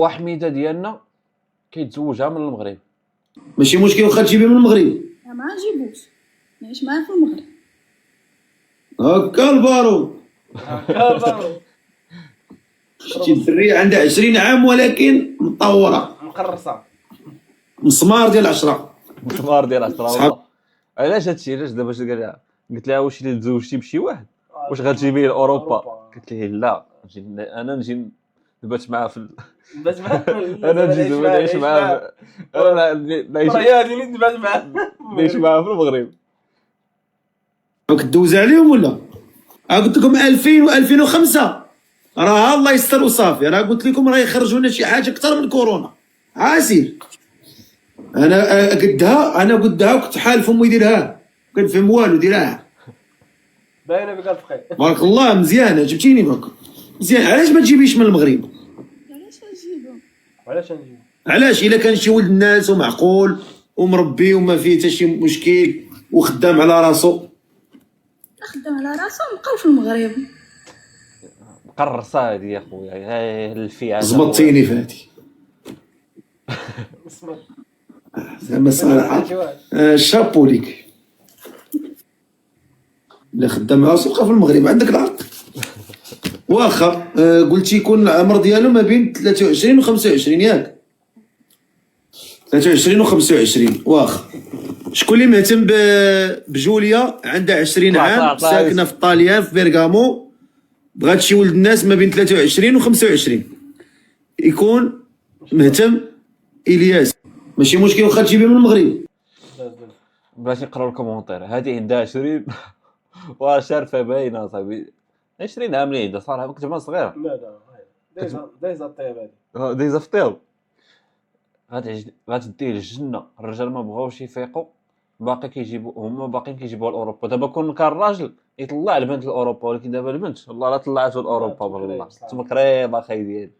وحميده ديالنا كيتزوجها من المغرب. ماشي مشكل واخا تجيبيه من المغرب. ما نجيبوش نعيش معاه في المغرب. هكا البارو. شتي الدريه عندها 20 عام ولكن مطوره مقرصه مسمار ديال 10. مسمار ديال 10 صحاب. والله. علاش هادشي؟ علاش دابا قال لها، قلت لها واش الا تزوجتي بشي واحد واش غتجيبيه لاوروبا؟ قلت لي لا، انا نجي نبات معاه في انا نجي نعيش معاه، انا نعيش هذه اللي نبات معاه نعيش معاه في المغرب. كدوز عليهم ولا قلت لكم 2000 و2005 راه الله يستر وصافي. راه قلت لكم راه يخرجوا لنا شي حاجه اكثر من كورونا. عاسير انا قدها وكنت حالف امي يديرها كنفهم والو ديرها. باينه بك الفقيه. بارك الله مزيانه جبتيني بك مزيان. علاش ما تجيبيش من المغرب؟ علاش نجيبو؟ علاش نجيو؟ علاش الا كان شي ولد الناس ومعقول ومربي وما فيه حتى شي مشكل وخدام على راسو؟ خدام على راسو نبقاو في المغرب. مقرصه هادي يا خويا، هاي الفيعه زمطتيني في هادي زعما صراحه. شابو ليك. لا خدام راسو بقى في المغرب عندك العقل. واخا قلتي يكون العمر ديالو ما بين 23 و 25 ياك؟ 23 و 25 واخا. شكون اللي مهتم بجوليا عندها 20 عام ساكنه في طاليان في بيرغامو، بغات شي ولد الناس ما بين 23 و 25 يكون مهتم؟ الياس ماشي مشكل واخا تجيبيه من المغرب. بلاتي نقراو الكومونتير. هادي عندها 20 وشارفه باينه صاحبي. 20 عام اللي عندها صراحه كنت صغيره. لا دايزه الطيب هذه دايزه في الطيب. غتديه للجنه. الرجال ما بغاوش يفيقوا، باقي كيجيبوا هما باقيين كيجيبوها لاوروبا. دابا كون كان راجل يطلع البنت لاوروبا، ولكن دابا البنت والله لا طلعته لاوروبا بالله. تما كريضه خاي ديالي.